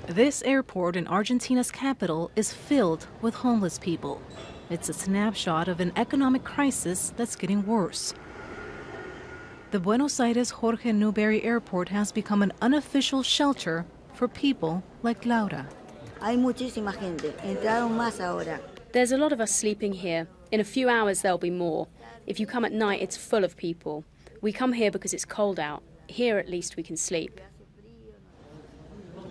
This airport in Argentina's capital is filled with homeless people. It's a snapshot of an economic crisis that's getting worse. The Buenos Aires Jorge Newbery Airport has become an unofficial shelter for people like Laura. Hay muchísima gente. Entraron más ahora. There's a lot of us sleeping here. In a few hours there'll be more. If you come at night, it's full of people. We come here because it's cold out. Here at least we can sleep.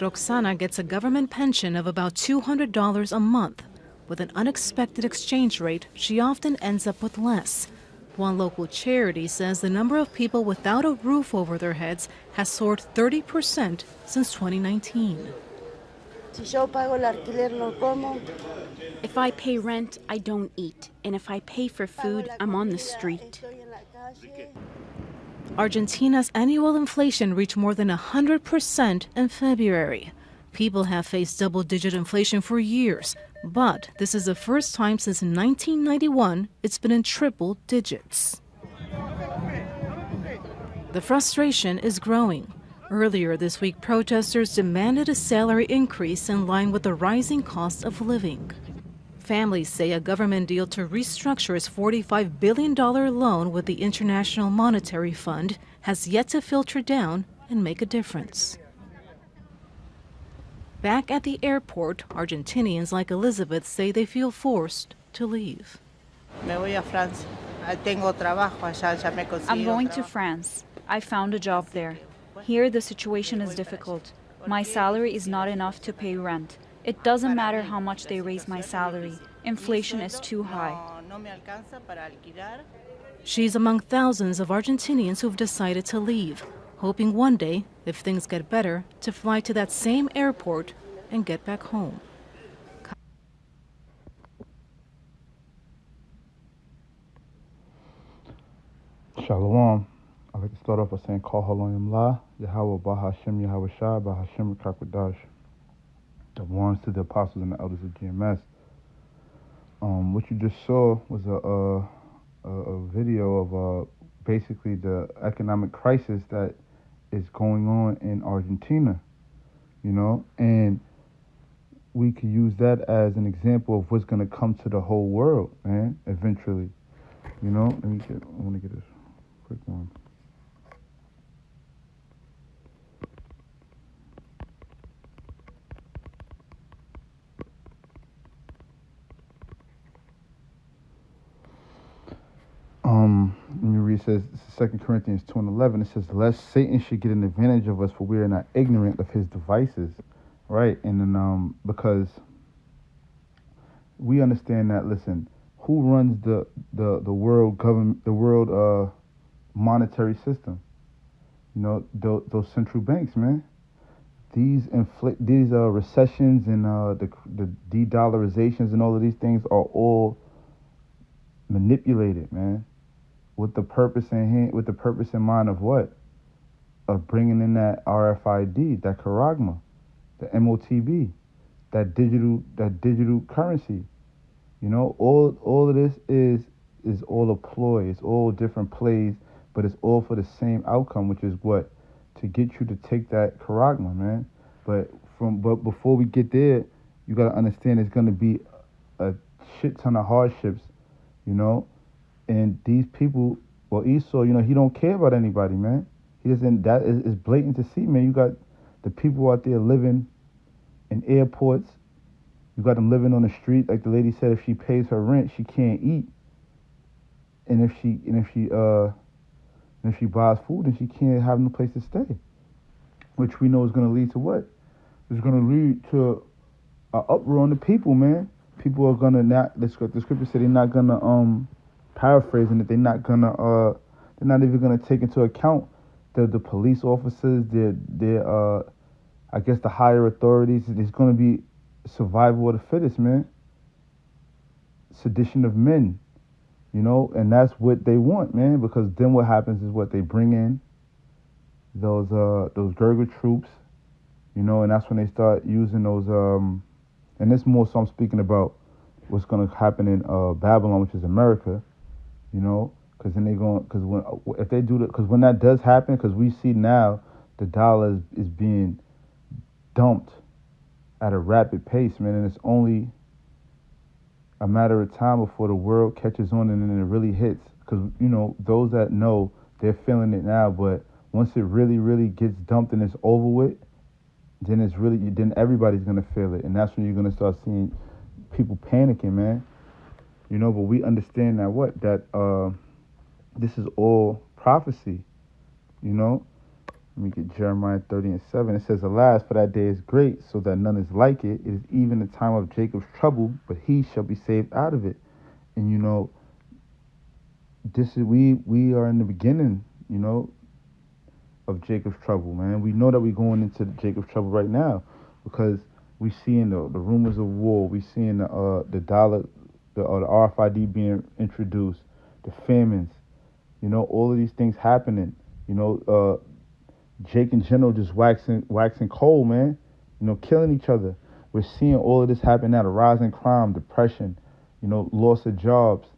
Roxana gets a government pension of about $200 a month. With an unexpected exchange rate, she often ends up with less. One local charity says the number of people without a roof over their heads has soared 30% since 2019. Si yo pago el alquiler, no como. If I pay rent, I don't eat. And if I pay for food, I'm on the street. Argentina's annual inflation reached more than 100% in February. People have faced double-digit inflation for years, but this is the first time since 1991 it's been in triple digits. The frustration is growing. Earlier this week, protesters demanded a salary increase in line with the rising cost of living. Families say a government deal to restructure its $45 billion loan with the International Monetary Fund has yet to filter down and make a difference. Back at the airport, Argentinians like Elizabeth say they feel forced to leave. Me voy a Francia. Tengo trabajo allá, ya me consigo I'm going to trabajo. France. I found a job there. Here the situation is difficult. My salary is not enough to pay rent. It doesn't matter how much they raise my salary. Inflation is too high. No me alcanza para alquilar. She's among thousands of Argentinians who've decided to leave, hoping one day, if things get better, to fly to that same airport and get back home. Shalom. I'd like to start off by saying, Call Haloyim La, Yahweh Bahashem, Yahweh Shai, Bahashem Kakwadash. The ones to the apostles and the elders of GMS. What you just saw was a video of basically the economic crisis that is going on in Argentina, you know, and we could use that as an example of what's going to come to the whole world, man, eventually, you know. I want to get this quick one. Let me read, it says, 2 Corinthians 2:11, it says, lest Satan should get an advantage of us, for we are not ignorant of his devices, right? And then, because we understand that, listen, who runs the world government, the world monetary system? You know, those central banks, man. These recessions and the de-dollarizations and all of these things are all manipulated, man. With the purpose in mind of what? Of bringing in that RFID, that charagma, the MOTB, that digital currency. You know, all of this is all a ploy. It's all different plays, but it's all for the same outcome, which is what? To get you to take that charagma, man. But before we get there, you gotta understand it's gonna be a shit ton of hardships, you know. And these people, well, Esau, you know, he don't care about anybody, man. He doesn't. That is blatant to see, man. You got the people out there living in airports. You got them living on the street, like the lady said. If she pays her rent, she can't eat. And if she buys food, then she can't have no place to stay. Which we know is going to lead to what? It's going to lead to an uproar on the people, man. People are gonna not. The scripture said they're not gonna paraphrasing it, they're not even gonna take into account the police officers, I guess the higher authorities. There's gonna be survival of the fittest, man. Sedition of men, you know, and that's what they want, man. Because then what happens is what they bring in those Gurga troops, you know, and that's when they start using those and this more so I'm speaking about what's gonna happen in Babylon, which is America. You know, because then when that does happen, because we see now the dollar is being dumped at a rapid pace, man, and it's only a matter of time before the world catches on and then it really hits. Because, you know, those that know, they're feeling it now, but once it really, really gets dumped and it's over with, then everybody's going to feel it. And that's when you're going to start seeing people panicking, man. You know, but we understand that this is all prophecy, you know. Let me get Jeremiah 30:7. It says, alas, for that day is great, so that none is like it. It is even the time of Jacob's trouble, but he shall be saved out of it. And, you know, we are in the beginning, you know, of Jacob's trouble, man. We know that we're going into Jacob's trouble right now because we seeing the rumors of war. We seeing the dollar, the RFID being introduced, the famines, you know, all of these things happening. You know, Jake and General just waxing cold, man. You know, killing each other. We're seeing all of this happen now. The rise in crime, depression, you know, loss of jobs,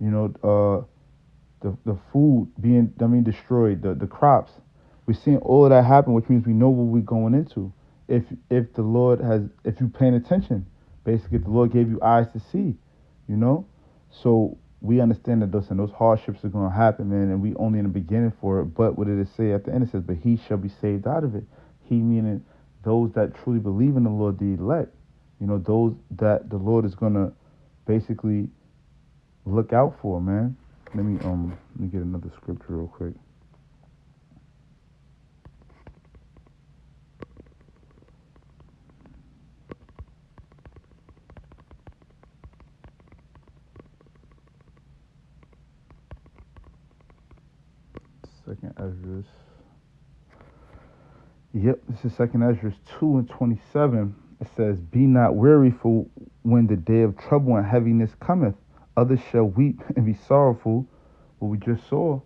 you know, the food being destroyed, the crops. We're seeing all of that happen, which means we know what we're going into. If you're paying attention, basically, the Lord gave you eyes to see, you know. So we understand that those hardships are going to happen, man, and we only in the beginning for it. But what did it say at the end? It says, "But he shall be saved out of it." He meaning those that truly believe in the Lord, the elect. You know, those that the Lord is going to basically look out for, man. Let me get another scripture real quick. Second Esdras. Yep, this is Second Esdras 2:27. It says, "Be not weary, for when the day of trouble and heaviness cometh, others shall weep and be sorrowful." What we just saw,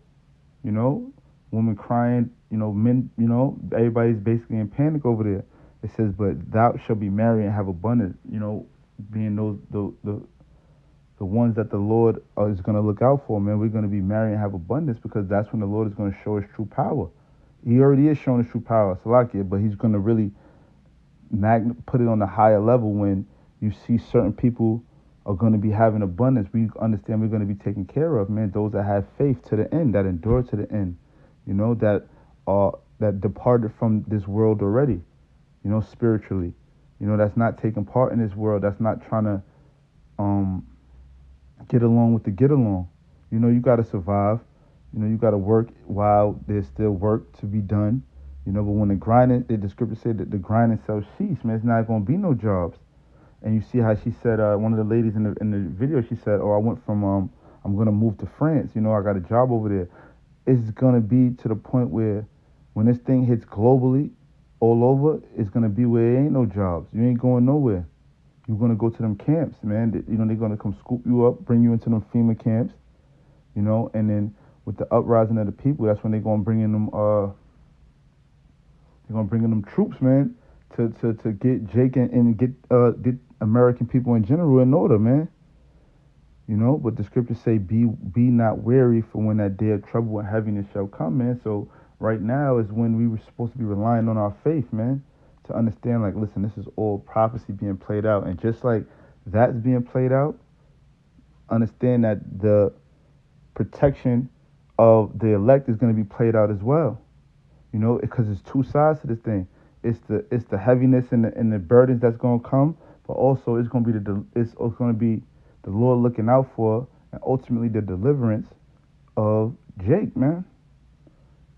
you know, women crying, you know, men, you know, everybody's basically in panic over there. It says, "But thou shalt be merry and have abundance." You know, being those the ones that the Lord is going to look out for, man. We're going to be merry and have abundance because that's when the Lord is going to show his true power. He already is showing his true power, Salakia, but he's going to really put it on a higher level when you see certain people are going to be having abundance. We understand we're going to be taken care of, man. Those that have faith to the end, that endure to the end, you know, that departed from this world already, you know, spiritually, you know, that's not taking part in this world, that's not trying to get along with the get along. You know, you got to survive. You know, you got to work while there's still work to be done. You know, but when the scripture said that the grinding shall cease, man, it's not going to be no jobs. And you see how she said, one of the ladies in the video, she said, "Oh, I went from I'm going to move to France. You know, I got a job over there." It's going to be to the point where when this thing hits globally, all over, it's going to be where there ain't no jobs. You ain't going nowhere. You're going to go to them camps, man. You know, they're going to come scoop you up, bring you into them FEMA camps, you know, and then with the uprising of the people, that's when they're going to bring in them, troops, man, to get Jake and get American people in general in order, man. You know, but the scriptures say, be not weary, for when that day of trouble and heaviness shall come, man. So right now is when we were supposed to be relying on our faith, man, to understand, like, listen, this is all prophecy being played out. And just like that's being played out, understand that the protection of the elect is going to be played out as well. You know, because it's two sides to this thing. It's the heaviness and the burdens that's going to come, but also it's going to be the Lord looking out for, and ultimately the deliverance of Jake, man.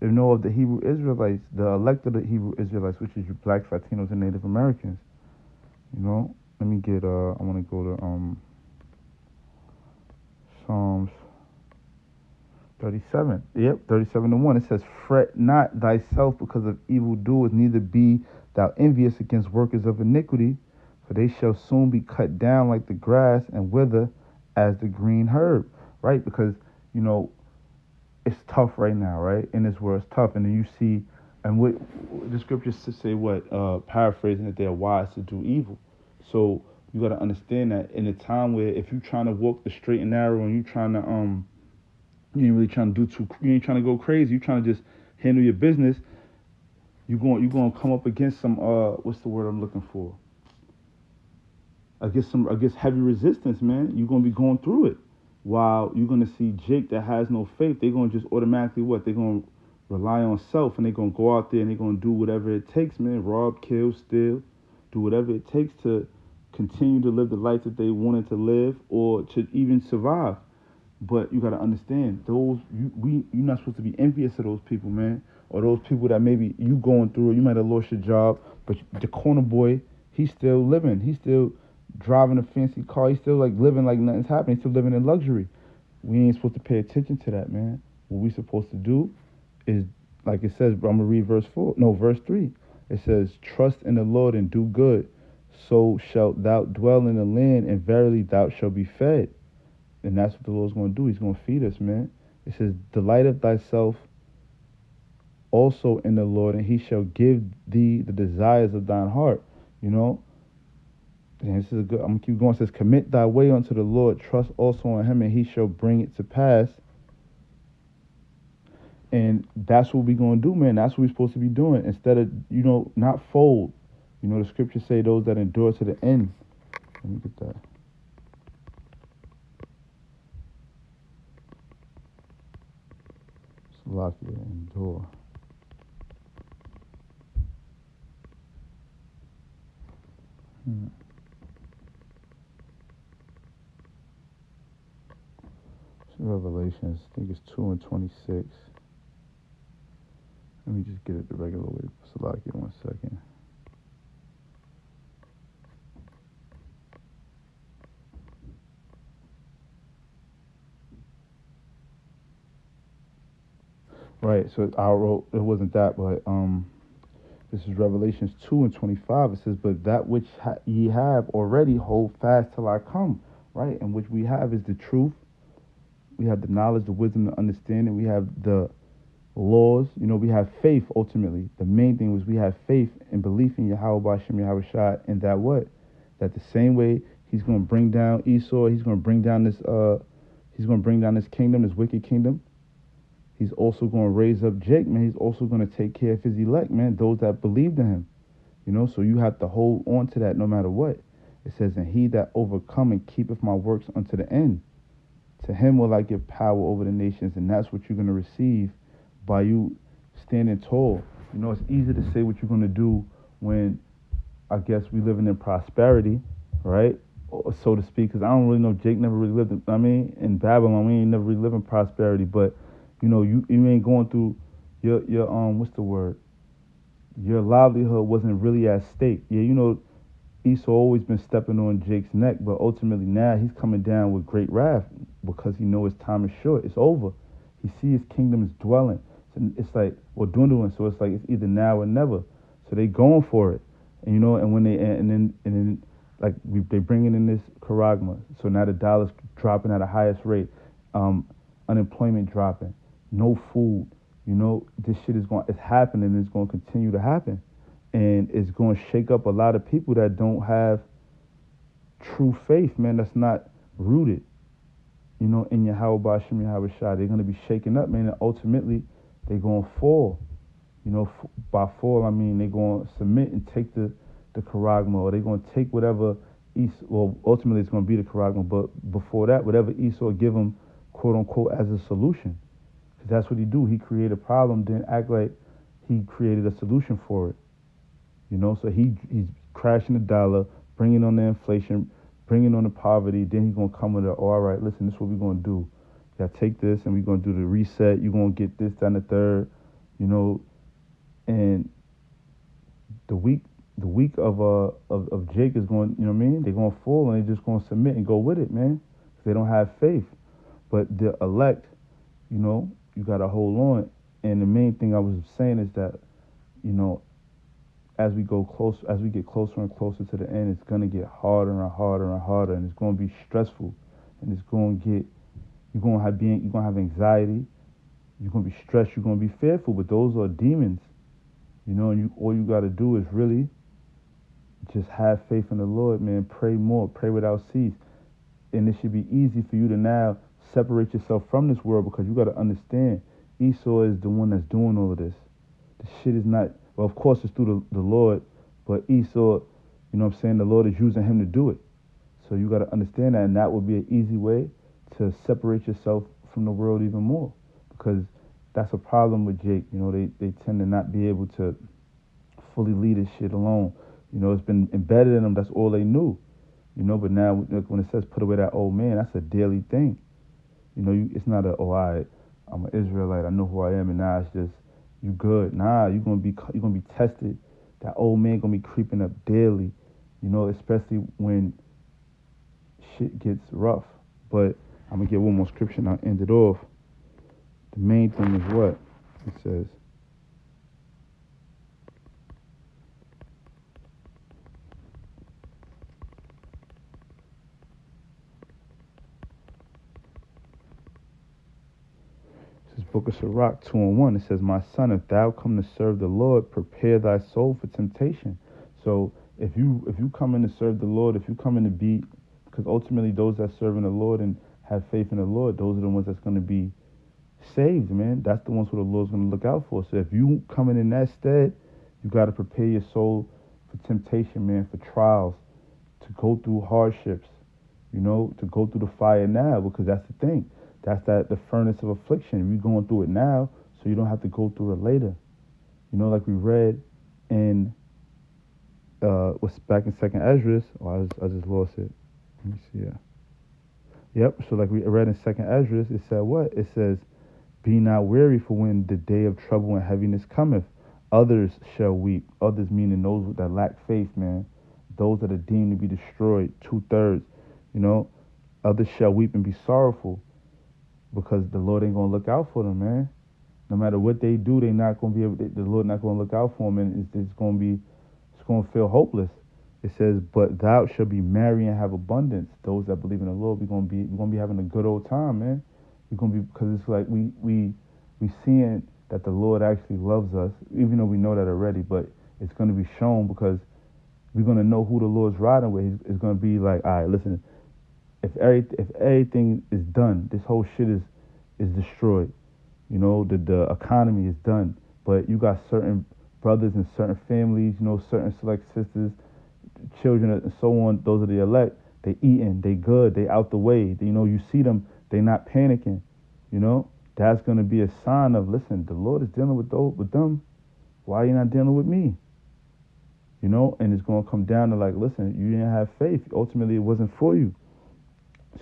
You know, of the Hebrew Israelites, the elect of the Hebrew Israelites, which is you blacks, Latinos, and Native Americans. You know, let me get, I want to go to Psalms 37. Yep, 37:1. It says, "Fret not thyself because of evildoers, neither be thou envious against workers of iniquity, for they shall soon be cut down like the grass and wither as the green herb." Right? Because, you know, it's tough right now, right? In this world, it's tough. And then you see, and what the scriptures say, paraphrasing, that they're wise to do evil. So you got to understand that in a time where if you're trying to walk the straight and narrow and you're trying to, you ain't really trying to you ain't trying to go crazy, you're trying to just handle your business, you're going to come up against some, what's the word I'm looking for? against heavy resistance, man. You're gonna be going through it. While you're gonna see Jake that has no faith, they're gonna just automatically what? They're gonna rely on self, and they're gonna go out there and they're gonna do whatever it takes, man. Rob, kill, steal, do whatever it takes to continue to live the life that they wanted to live or to even survive. But you gotta understand, you're not supposed to be envious of those people, man, or those people that maybe you going through. You might have lost your job, but the corner boy, he's still living. He's still driving a fancy car. He's still like living like nothing's happening. He's still living in luxury. We ain't supposed to pay attention to that, man. What we supposed to do is, like it says, I'm gonna read verse 3. It says, trust in the Lord and do good, so shalt thou dwell in the land, and verily thou shalt be fed. And that's what the Lord's going to do. He's going to feed us, man. It says, delight of thyself also in the Lord, and he shall give thee the desires of thine heart. You know? And this is a good, I'm going to keep going. It says, commit thy way unto the Lord, trust also in him, and he shall bring it to pass. And that's what we're going to do, man. That's what we're supposed to be doing. Instead of, not fold. The scriptures say those that endure to the end. Let me get that. Slovakia, endure. Revelations, I think it's 2:26. Let me just get it the regular way. Slovakia, 1 second. Right, so I wrote, it wasn't that, but this is Revelations 2:25. It says, but that which ye have already hold fast till I come, right? And which we have is the truth. We have the knowledge, the wisdom, the understanding. We have the laws. We have faith, ultimately. The main thing was we have faith and belief in Yahweh B'Shem Yahweh Shai, and that what? That the same way he's going to bring down Esau, he's going to bring down this kingdom, this wicked kingdom. He's also going to raise up Jake, man. He's also going to take care of his elect, man, those that believed in him. So you have to hold on to that no matter what. It says, and he that overcome and keepeth my works unto the end, to him will I give power over the nations. And that's what you're going to receive by you standing tall. It's easy to say what you're going to do when, I guess, we living in prosperity, right? Or so to speak, because I don't really know. Jake never really lived in Babylon, we ain't never really lived in prosperity, but you ain't going through your what's the word? Your livelihood wasn't really at stake. Yeah, Esau always been stepping on Jake's neck, but ultimately now he's coming down with great wrath because he knows his time is short. It's over. He sees his kingdom is dwelling. So it's like, or dwindling. So it's like it's either now or never. So they going for it, and and when then like they bringing in this charagma. So now the dollar's dropping at the highest rate. Unemployment dropping. No food, this shit it's happening, it's going to continue to happen. And it's going to shake up a lot of people that don't have true faith, man, that's not rooted, in Yahweh B'Shem Yahweh Shai. They're going to be shaken up, man, and ultimately they're going to fall. By fall, I mean they're going to submit and take the charagma, or they're going to take whatever ultimately it's going to be the charagma, but before that, whatever Esau give them, quote unquote, as a solution. Because that's what he do. He created a problem, then act like he created a solution for it. So he's crashing the dollar, bringing on the inflation, bringing on the poverty. Then he's going to come with all right, listen, this is what we're going to do. You got to take this and we're going to do the reset. You're going to get this, that, and the third, and the week of Jake is going, they're going to fall and they're just going to submit and go with it, man. They don't have faith. But the elect, you got to hold on. And the main thing I was saying is that, as we get closer and closer to the end, it's going to get harder and harder and harder, and it's going to be stressful, and it's going to get, you're going to have anxiety, you're going to be stressed, you're going to be fearful, but those are demons, and all you got to do is really just have faith in the Lord, man. Pray more, pray without cease, and it should be easy for you to now separate yourself from this world, because you got to understand Esau is the one that's doing all of this. The shit is not, well, of course it's through the Lord, but Esau, the Lord is using him to do it. So you got to understand that, and that would be an easy way to separate yourself from the world even more, because that's a problem with Jake. You know, they tend to not be able to fully lead his shit alone. You know, it's been embedded in them. That's all they knew. You know, but now when it says put away that old man, that's a daily thing. You know, it's not a, I'm an Israelite, I know who I am, and now it's just you good. Nah, you're gonna be tested. That old man gonna be creeping up daily. You know, especially when shit gets rough. But I'm gonna get one more scripture and I'll end it off. The main thing is what it says. This Book of Sirach 2:1. It says, "My son, if thou come to serve the Lord, prepare thy soul for temptation." So if you come in to serve the Lord, if you come in to be, because ultimately those that serve in the Lord and have faith in the Lord, those are the ones that's going to be saved, man. That's the ones who the Lord's going to look out for. So if you coming in that stead, you got to prepare your soul for temptation, man, for trials, to go through hardships, you know, to go through the fire now, because that's the thing. That's the furnace of affliction. We're going through it now, so you don't have to go through it later. You know, like we read in what's back in Second Esdras. Oh, I just lost it. Let me see. Yep. So like we read in Second Esdras, it said what? It says, "Be not weary, for when the day of trouble and heaviness cometh, others shall weep." Others meaning those that lack faith, man. Those that are deemed to be destroyed, 2/3. You know, others shall weep and be sorrowful, because the Lord ain't gonna look out for them, man. No matter what they do, they not gonna be able. The Lord not gonna look out for them, and it's gonna feel hopeless. It says, "But thou shalt be merry and have abundance." Those that believe in the Lord, we're gonna be having a good old time, man. We're gonna be, because it's like we seeing that the Lord actually loves us, even though we know that already. But it's gonna be shown, because we're gonna know who the Lord's riding with. It's gonna be like, all right, listen. If everything is done, this whole shit is destroyed. You know, the economy is done, but you got certain brothers and certain families, you know, certain select sisters, children, and so on. Those are the elect. They eating, they good, they out the way. You know, you see them, they not panicking. You know, that's gonna be a sign of, listen, the Lord is dealing with them. Why are you not dealing with me? You know, and it's gonna come down to like, listen, you didn't have faith. Ultimately, it wasn't for you.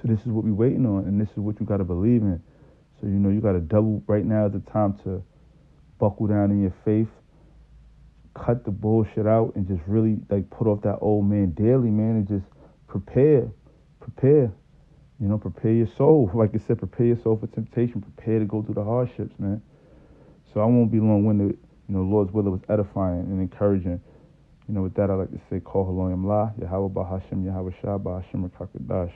So this is what we're waiting on, and this is what you got to believe in. So, you know, you got to double right now at the time to buckle down in your faith, cut the bullshit out, and just really like put off that old man daily, man, and just prepare, you know, prepare your soul. Like I said, prepare your soul for temptation, prepare to go through the hardships, man. So I won't be long-winded. You know, Lord's will, it was edifying and encouraging. You know, with that, I like to say, Kol Haloyam La, Yahweh Bahashem, Yahweh Shah, Bahashem Rakakadash.